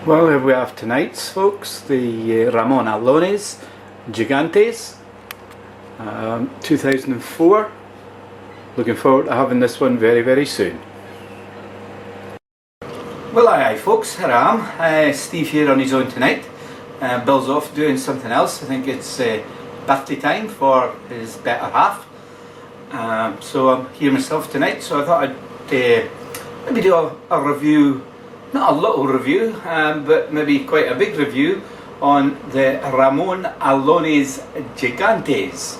Well, here we have tonight's, folks, the Ramon Allones Gigantes 2004. Looking forward to having this one very, very soon. Well, aye folks, here I am. Steve here on his own tonight. Bill's off doing something else. I think it's birthday time for his better half. So I'm here myself tonight, so I thought I'd maybe do a review. Not a little review, but maybe quite a big review on the Ramon Allones Gigantes,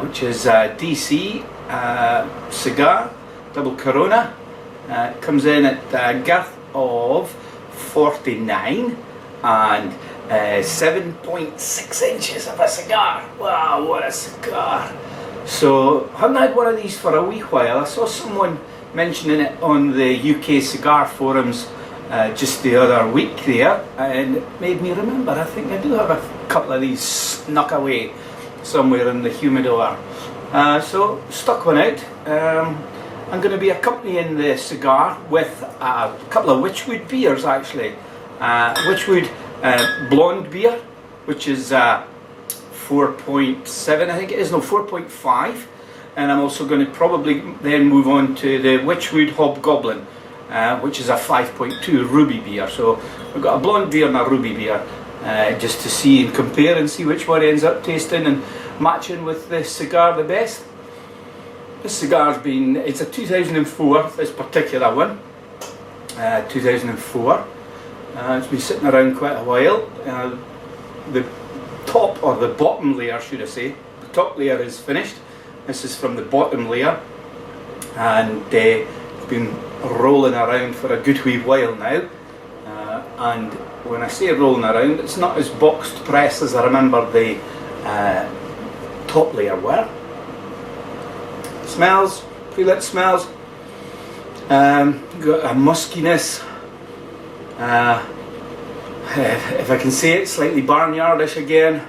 which is a DC cigar, double Corona. It comes in at a girth of 49 and 7.6 inches of a cigar. Wow, what a cigar! So I haven't had one of these for a wee while. I saw someone mentioning it on the UK cigar forums just the other week there, and it made me remember, I think I do have a couple of these snuck away somewhere in the humidor. So stuck one out. I'm going to be accompanying the cigar with a couple of Witchwood beers actually. Witchwood blonde beer, which is 4.7 I think it is, no 4.5, and I'm also going to probably then move on to the Witchwood Hobgoblin, which is a 5.2 ruby beer. So we've got a blonde beer and a ruby beer, just to see and compare and see which one ends up tasting and matching with the cigar the best. This cigar's been, it's a 2004, this particular one, 2004. It's been sitting around quite a while. The top, or the bottom layer should I say, the top layer is finished. This is from the bottom layer, and it's been rolling around for a good wee while now. And when I say rolling around, it's not as boxed press as I remember the top layer were. Smells, pre-lit smells, got a muskiness, if I can say it, slightly barnyardish again,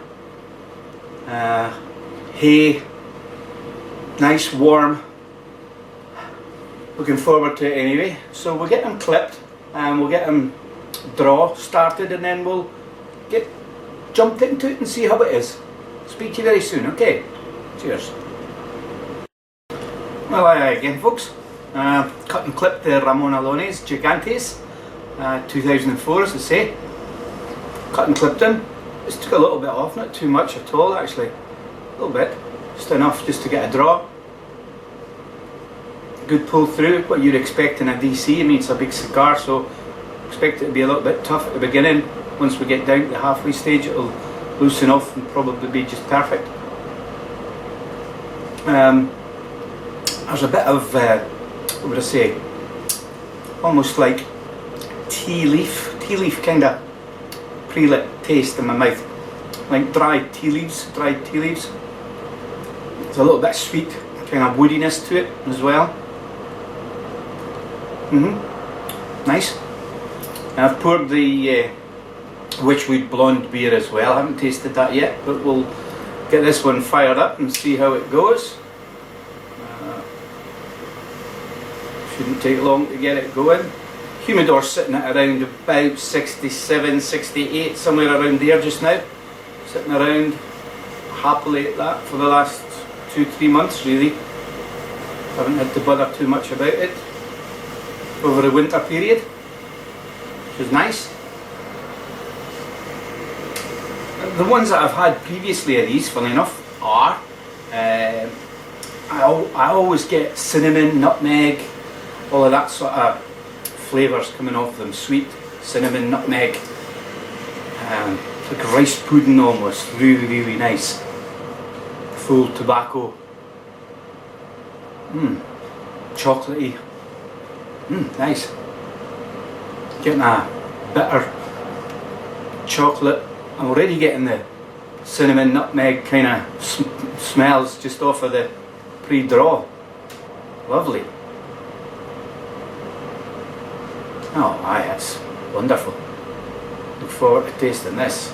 hay, nice warm, looking forward to it anyway. So we'll get them clipped and we'll get them draw started, and then we'll get jumped into it and see how it is. Speak to you very soon, okay? Cheers. Well, again folks, cut and clipped the Ramon Allones Gigantes 2004, as I say. Cut and clipped them. Just took a little bit off, not too much at all actually. A little bit, just enough just to get a draw. Good pull through, what you'd expect in a DC. I mean, it's a big cigar, so expect it to be a little bit tough at the beginning. Once we get down to the halfway stage, it'll loosen off and probably be just perfect. There's a bit of, what would I say, almost like tea leaf kind of pre-lit taste in my mouth, like dried tea leaves. There's a little bit sweet, kind of woodiness to it as well. Nice. And I've poured the Witchwood blonde beer as well. I haven't tasted that yet, but we'll get this one fired up and see how it goes. Shouldn't take long to get it going. Humidor's sitting at around about 67, 68, somewhere around there just now. Sitting around happily at that for the last 2-3 months really. Haven't had to bother too much about it over the winter period, which is nice. The ones that I've had previously of these, funny enough, are I always get cinnamon, nutmeg, all of that sort of flavours coming off them. Sweet, cinnamon, nutmeg, like rice pudding almost. Really, really nice. Full tobacco. Chocolatey. Nice. Getting a bitter chocolate. I'm already getting the cinnamon, nutmeg kind of smells just off of the pre-draw. Lovely. Oh, aye, that's wonderful. Look forward to tasting this.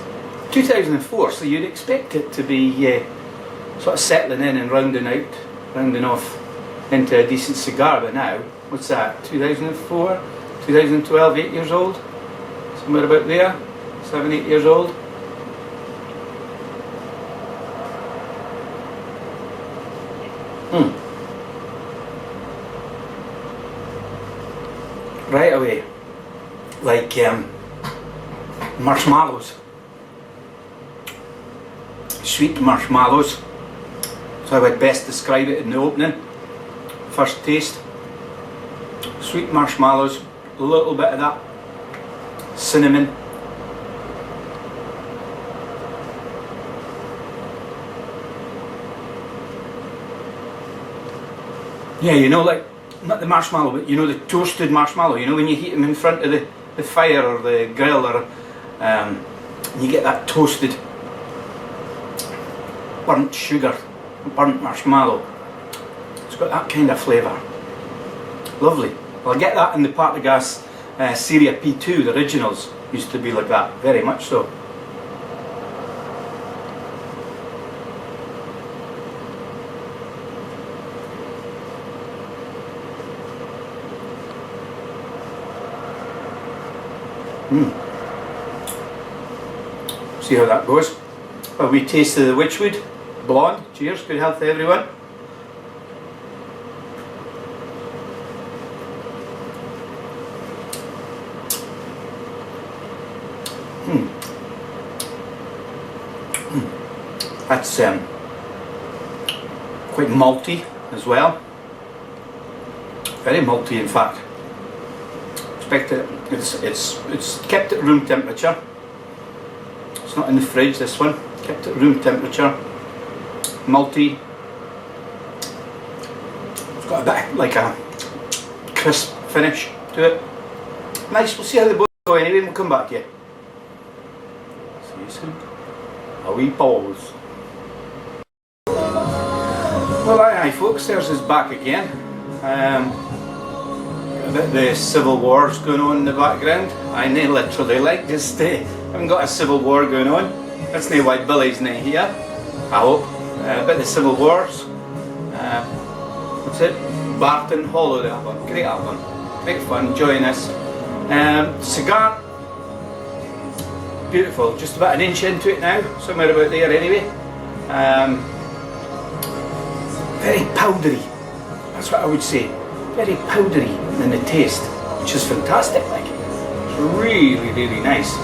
2004, so you'd expect it to be sort of settling in and rounding off into a decent cigar, but now, what's that, 2004, 2012, 8 years old? So somewhere about there, 7, 8 years old. Right away, like marshmallows, sweet marshmallows. So I would best describe it in the opening. First taste, sweet marshmallows, a little bit of that cinnamon. Yeah, you know, like, not the marshmallow, but you know, the toasted marshmallow, you know, when you heat them in front of the fire or the grill, or you get that toasted burnt sugar, burnt marshmallow. It's got that kind of flavour. Lovely. Well, I get that in the Partagás Serie P2, the originals used to be like that, very much so. See how that goes. Well, we tasted the Witchwood Blonde. Cheers, good health to everyone. That's quite malty as well. Very malty, in fact. Expect it. It's kept at room temperature. It's not in the fridge, this one. Kept at room temperature. Malty. It's got a bit like a crisp finish to it. Nice. We'll see how they both go anyway, and we'll come back to you. See you soon. A wee pause. Well, aye folks, there's us back again. A bit of the civil wars going on in the background. I know, literally, like, just haven't got a civil war going on. That's no why Billy's not here, I hope. A bit of the civil wars. What's it? Barton Hollow, the album. Great album. Great fun, enjoying this. Cigar. Beautiful. Just about an inch into it now, somewhere about there anyway. Very powdery. That's what I would say. Very powdery in the taste, which is fantastic. Like, it's really, really nice.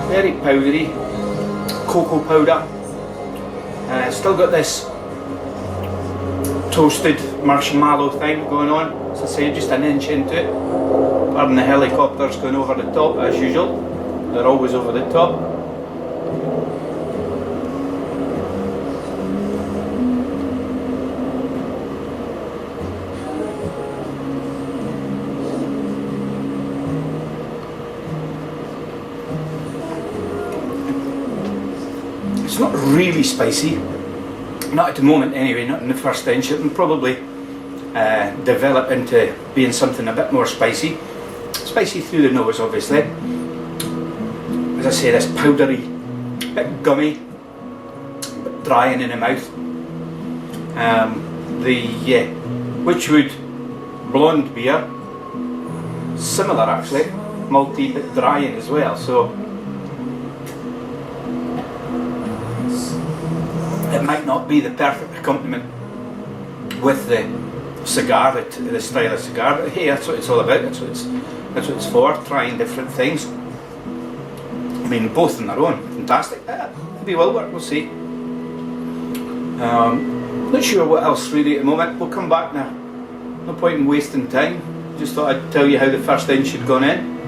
Very powdery, cocoa powder. Still got this toasted marshmallow thing going on. As I say, just an inch into it. Pardon the helicopters going over the top as usual. They're always over the top. It's not really spicy, not at the moment anyway, not in the first inch. It will probably develop into being something a bit more spicy. Spicy through the nose, obviously. As I say, this powdery, bit gummy, bit drying in the mouth. The Witchwood Blonde beer, similar actually, malty but drying as well. So it might not be the perfect accompaniment with the cigar, the style of cigar, but hey, that's what it's all about. That's what it's for, trying different things. I mean, both on their own, fantastic. Maybe will work, we'll see. Not sure what else really at the moment. We'll come back now. No point in wasting time. Just thought I'd tell you how the first inch had gone in.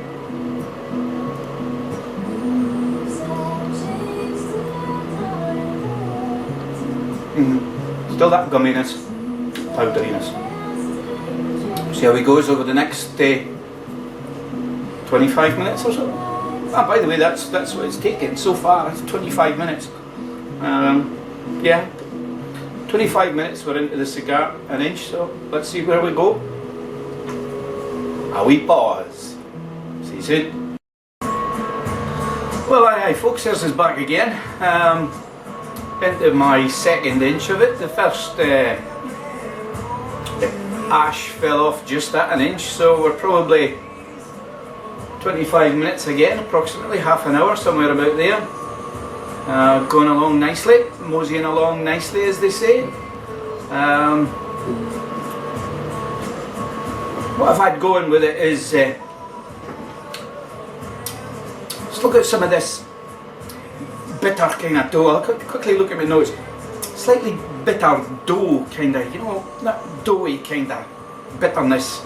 Still that gumminess, powderiness. See how it goes over the next 25 minutes or so. Ah, by the way, that's what it's taken so far. It's 25 minutes. Yeah, 25 minutes we're into the cigar, an inch. So let's see where we go. A wee pause. See you soon. Well, aye folks, here's us back again. Into my second inch of it. The first the ash fell off just at an inch, so we're probably 25 minutes again, approximately half an hour, somewhere about there. Going along nicely, moseying along nicely, as they say. What I've had going with it is, let's look at some of this bitter kind of dough. I'll quickly look at my notes. Slightly bitter dough kind of, you know, that doughy kind of bitterness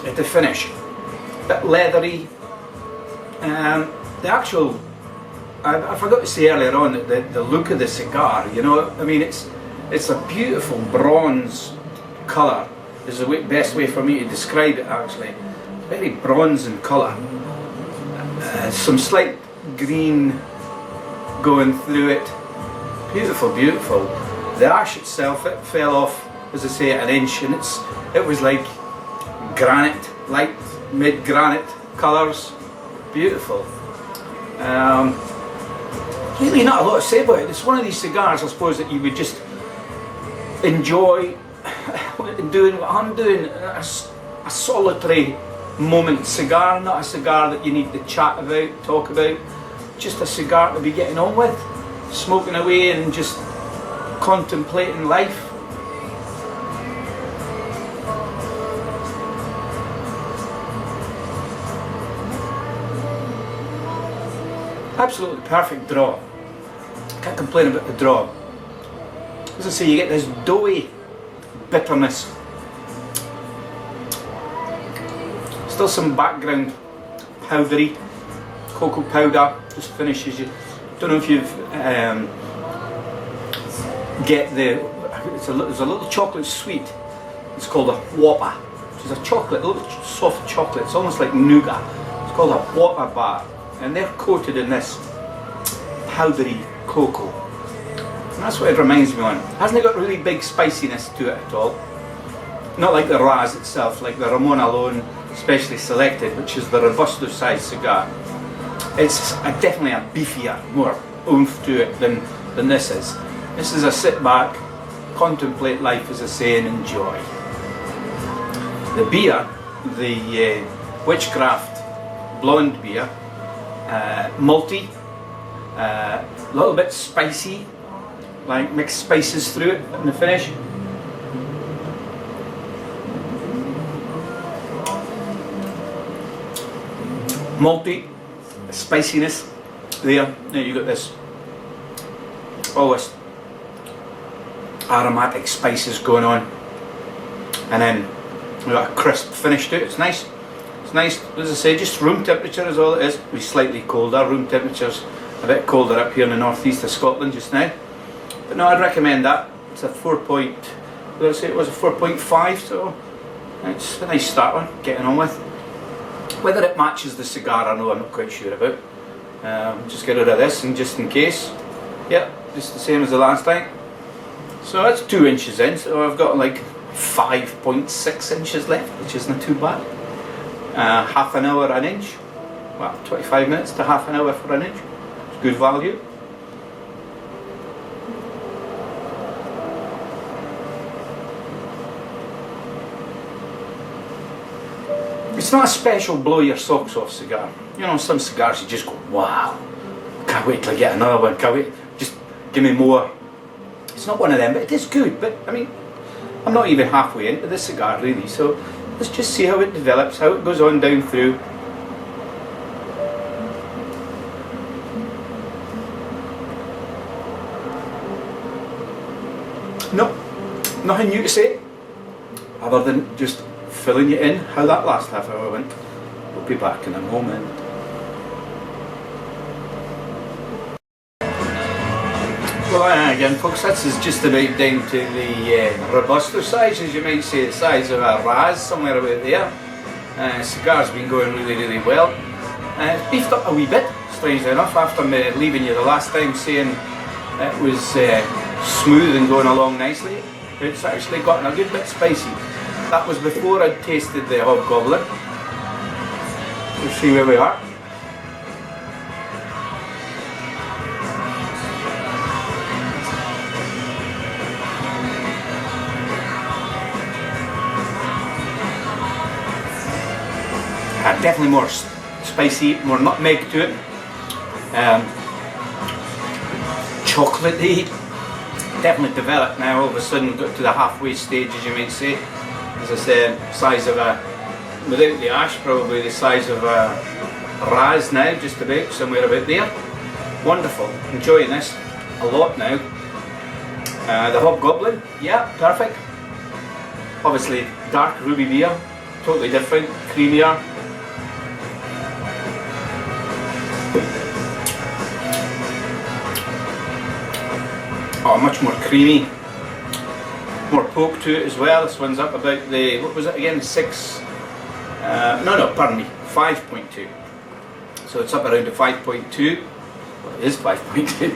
at the finish. Bit leathery. The actual, I forgot to say earlier on that the look of the cigar, you know, I mean, it's a beautiful bronze colour. Is the best way for me to describe it, actually. Very bronze in colour. Some slight green going through it. Beautiful, beautiful. The ash itself, it fell off, as I say, at an inch, and it was like granite, light mid-granite colours. Beautiful. Really not a lot to say about it. It's one of these cigars, I suppose, that you would just enjoy doing what I'm doing. A solitary moment cigar, not a cigar that you need to chat about, talk about. Just a cigar to be getting on with, smoking away and just contemplating life. Absolutely perfect draw. Can't complain about the draw. As I say, you get this doughy bitterness. Still some background powdery, cocoa powder just finishes you. Don't know if you've get there's a little chocolate sweet. It's called a whopper, which is a chocolate, a little soft chocolate. It's almost like nougat. It's called a whopper bar, and they're coated in this powdery cocoa. And that's what it reminds me on. Hasn't it got really big spiciness to it at all? Not like the RA's itself, like the Ramon Allones Specially Selected, which is the Robusto size cigar. It's definitely a beefier, more oomph to it than this is. This is a sit back, contemplate life, as I say, and enjoy. The beer, the Witchcraft blonde beer, malty, a little bit spicy, like mixed spices through it in the finish. Malty, spiciness there. Now you got this, all this aromatic spices going on, and then we got a crisp finish to it. It's nice. It's nice, as I say, just room temperature is all it is. It's slightly colder. Room temperature's a bit colder up here in the northeast of Scotland just now. But no, I'd recommend that. It's a 4 point, what did I say it was, a 4.5, so it's a nice start one, getting on with. Whether it matches the cigar, I know I'm not quite sure about. Just get rid of this, and just in case, yeah, just the same as the last time. So that's 2 inches in, so I've got like 5.6 inches left, which isn't too bad. Half an hour an inch, well, 25 minutes to half an hour for an inch. It's good value. It's not a special blow your socks off cigar. You know, some cigars you just go, wow, can't wait till I get another one, can't wait, just give me more. It's not one of them, but it is good. But I mean, I'm not even halfway into this cigar really, so let's just see how it develops, how it goes on down through. No, nothing new to say, other than just filling you in how that last half hour went. We'll be back in a moment. Well, again folks, this is just about down to the Robusto size, as you might say, the size of a RA's, somewhere about there. Cigar's been going really, really well. It's beefed up a wee bit, strangely enough, after me leaving you the last time saying it was smooth and going along nicely. It's actually gotten a good bit spicy. That was before I'd tasted the Hobgoblin. We'll see where we are. Definitely more spicy, more nutmeg to it. Chocolatey. Definitely developed now, all of a sudden got to the halfway stage, as you might say. As I said, size of a, without the ash, probably the size of a Raz now, just about, somewhere about there. Wonderful, enjoying this a lot now. The Hobgoblin, yeah, perfect. Obviously dark ruby beer, totally different, creamier. Oh, much more creamy, more poke to it as well. This one's up about the, what was it again, 5.2. So it's up around the 5.2. Well, it is 5.2.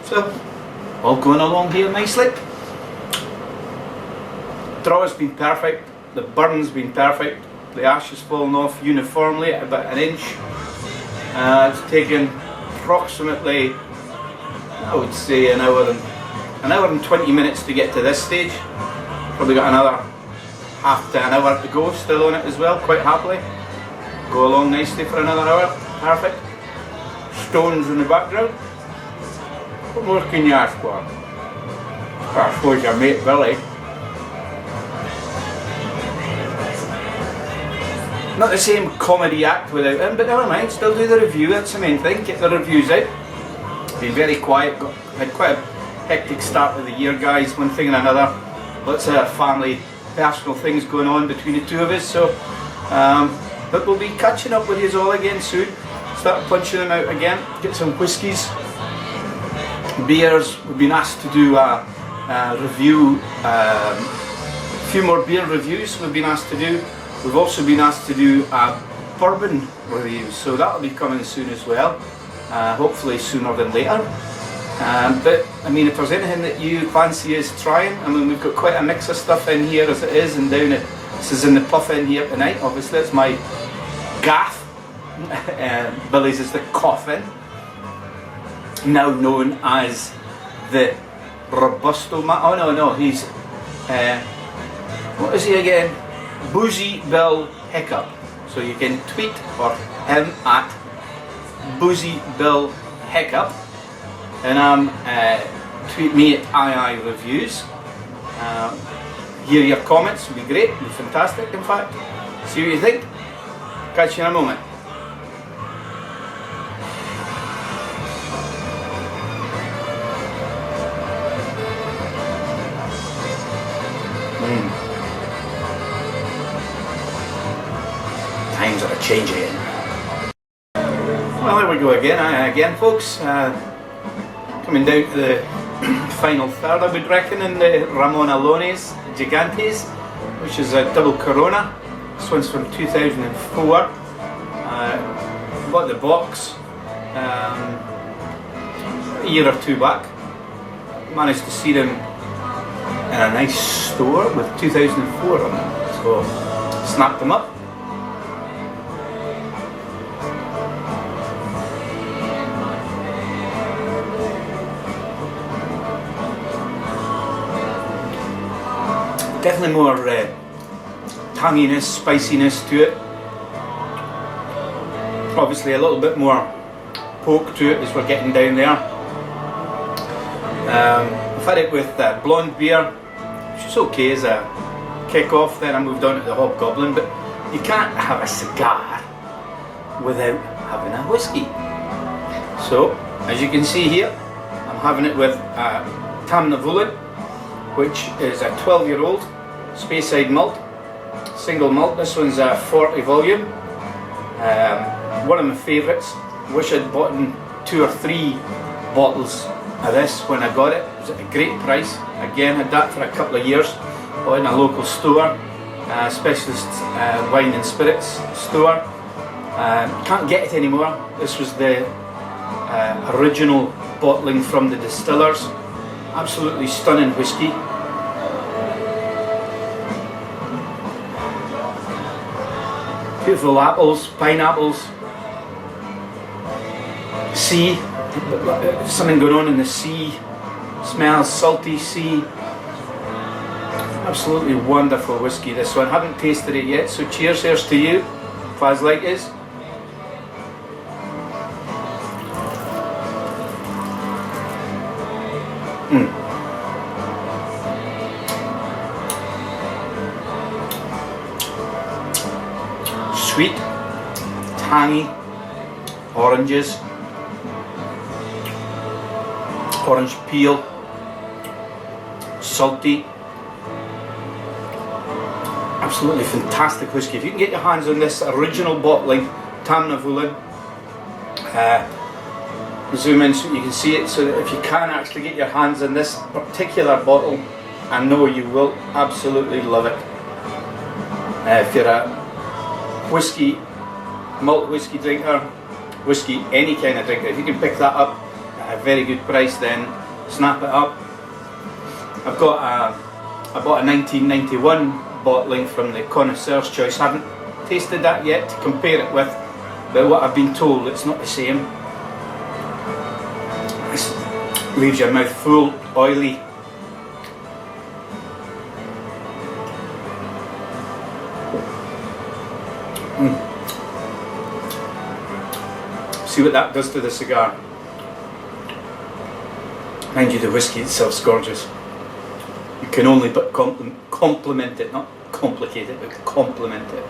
So all going along here nicely. Draw's been perfect, the burn's been perfect, the ash has fallen off uniformly at about an inch. It's taken approximately, I would say, an hour and 20 minutes to get to this stage. Probably got another half to an hour to go still on it as well, quite happily. Go along nicely for another hour, perfect. Stones in the background. What more can you ask for? I suppose your mate Billy. Not the same comedy act without him, but never mind, still do the review, that's the main thing, get the reviews out. Been very quiet, had quite a hectic start of the year, guys, one thing and another. Lots of family, personal things going on between the two of us, so but we'll be catching up with you all again soon. Start punching them out again, get some whiskies, beers. We've been asked to do a review, a few more beer reviews we've been asked to do. We've also been asked to do a bourbon review, so that'll be coming soon as well, hopefully sooner than later. But I mean, if there's anything that you fancy us trying, I mean, we've got quite a mix of stuff in here as it is, and down at, this is in the puff in here tonight, obviously it's my gaff. Billy's is the coffin, now known as the Robusto oh no, he's what is he again? Boozy Bill Hiccup. So you can tweet or him at Boozy Bill Hiccup, and tweet me at AyeAyeReviews. Hear your comments, would be great, would be fantastic in fact. See what you think. Catch you in a moment. Times are changing. Well, there we go again folks. Coming down to the final third, I would reckon, in the Ramon Allones Gigantes, which is a double Corona. This one's from 2004. Bought the box a year or two back. Managed to see them in a nice store with 2004 on them, so snapped them up. Definitely more tanginess, spiciness to it. Obviously a little bit more poke to it as we're getting down there. I've had it with blonde beer, which is okay as a kick-off. Then I moved on to the Hobgoblin, but you can't have a cigar without having a whiskey. So, as you can see here, I'm having it with Tamnavulin, which is a 12-year-old Speyside malt, single malt. This one's a 40 volume. One of my favourites. Wish I'd bought 2 or 3 bottles of this when I got it. It was at a great price. Again, had that for a couple of years. Bought in a local store, specialist wine and spirits store. Can't get it anymore. This was the original bottling from the distillers. Absolutely stunning whiskey. Beautiful apples, pineapples, sea, something going on in the sea, smells salty sea. Absolutely wonderful whiskey, this one. Haven't tasted it yet, so cheers, here's to you, Faz like is. sweet, tangy, oranges, orange peel, salty. Absolutely fantastic whiskey. If you can get your hands on this original bottling Tamnavulin, zoom in so you can see it, so that if you can actually get your hands on this particular bottle, I know you will absolutely love it. If you're a whiskey, malt whiskey drinker, whiskey, any kind of drinker, if you can pick that up at a very good price, then snap it up. I bought a 1991 bottling from the Connoisseur's Choice. I haven't tasted that yet to compare it with, but what I've been told, it's not the same. It leaves your mouth full, oily. See what that does to the cigar. Mind you, the whiskey itself's gorgeous. You can only but compliment it, not complicate it, but compliment it.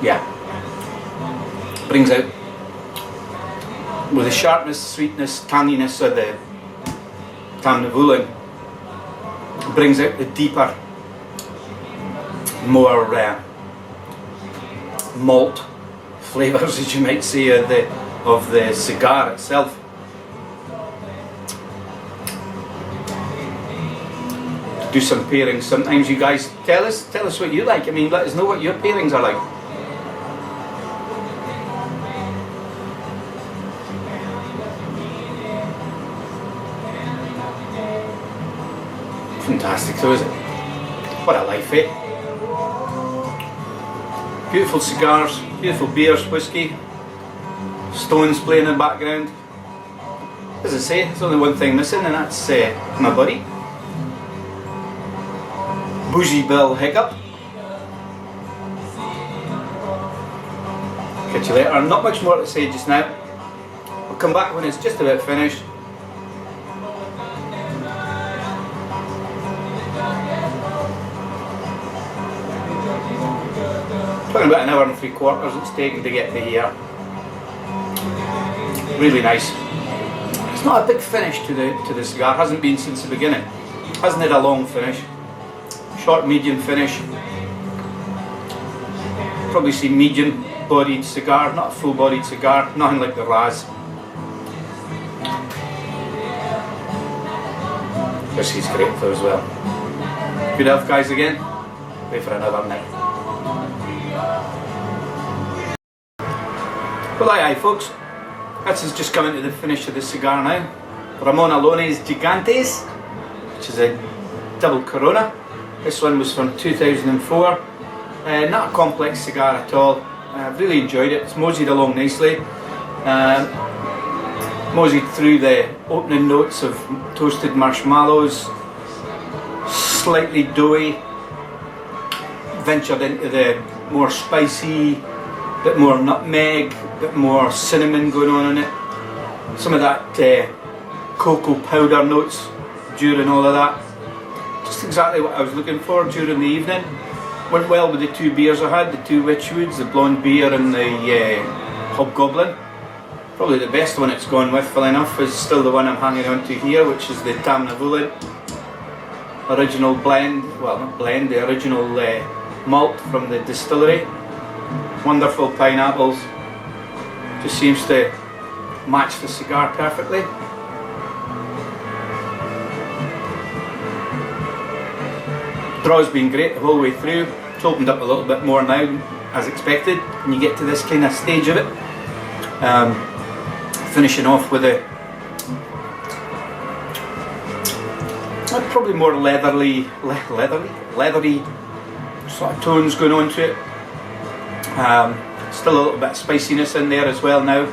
Yeah. Brings out, with the sharpness, sweetness, tanginess of the Tamnavulin, brings out the deeper, more malt flavours, as you might say, of the cigar itself. To do some pairings, sometimes you guys tell us what you like. I mean, let us know what your pairings are like. Fantastic though, is it? What a life, eh? Beautiful cigars, beautiful beers, whiskey, stones playing in the background. As I say, there's only one thing missing, and that's my buddy, Bougie Bill Hiccup. Catch you later. Not much more to say just now. I'll come back when it's just about finished. Talking about an hour and 3/4 it's taken to get to here. Really nice. It's not a big finish to the cigar. Hasn't been since the beginning. Hasn't had a long finish. Short, medium finish. Probably see medium bodied cigar, not a full bodied cigar. Nothing like the RA's. Whiskey's great though as well. Good health, guys, again. Wait for another night. Well, aye folks, this is just coming to the finish of the cigar now. Ramon Allones Gigantes, which is a double Corona. This one was from 2004. Not a complex cigar at all. I've really enjoyed it. It's moseyed along nicely. Moseyed through the opening notes of toasted marshmallows, slightly doughy, ventured into the more spicy, bit more nutmeg, bit more cinnamon going on in it. Some of that cocoa powder notes during all of that. Just exactly what I was looking for during the evening. Went well with the two beers I had, the two Witchwoods, the blonde beer and the Hobgoblin. Probably the best one it's gone with, funnily enough, is still the one I'm hanging on to here, which is the Tamnavulin original blend, well not blend, the original malt from the distillery. Wonderful pineapples, just seems to match the cigar perfectly. Draw's been great the whole way through. It's opened up a little bit more now, as expected, when you get to this kind of stage of it. Finishing off with a probably more leathery sort of tones going on to it. Still a little bit of spiciness in there as well now.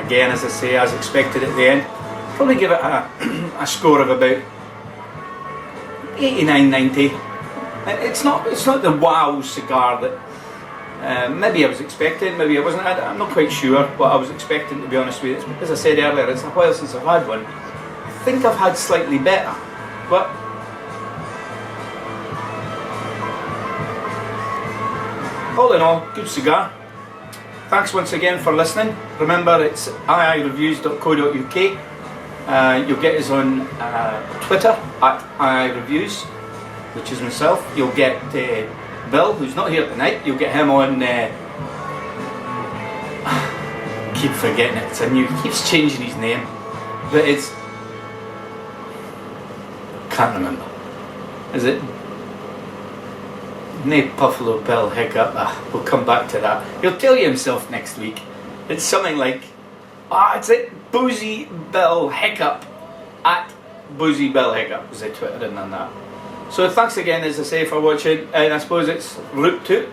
Again, as I say, as expected at the end. Probably give it a score of about 89, 90. It's not the wow cigar that Maybe I was expecting, maybe I wasn't. I'm not quite sure what I was expecting, to be honest with you. As I said earlier, it's a while since I've had one. I think I've had slightly better, but all in all, good cigar. Thanks once again for listening. Remember, it's AyeAyeReviews.co.uk. You'll get us on Twitter at AyeAyeReviews, which is myself. You'll get Bill, who's not here tonight. You'll get him on. Keep forgetting it. It's a new. He keeps changing his name, but it's. Can't remember. Is it? Nip Buffalo Bill Hiccup. We'll come back to that. He'll tell you himself next week. It's something like, it's it. Boozy Bill Hiccup at Boozy Bill Hiccup is the Twitter and that. So thanks again, as I say, for watching, and I suppose it's Route 2,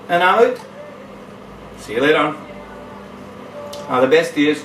and I'm out. See you later. All the best to you.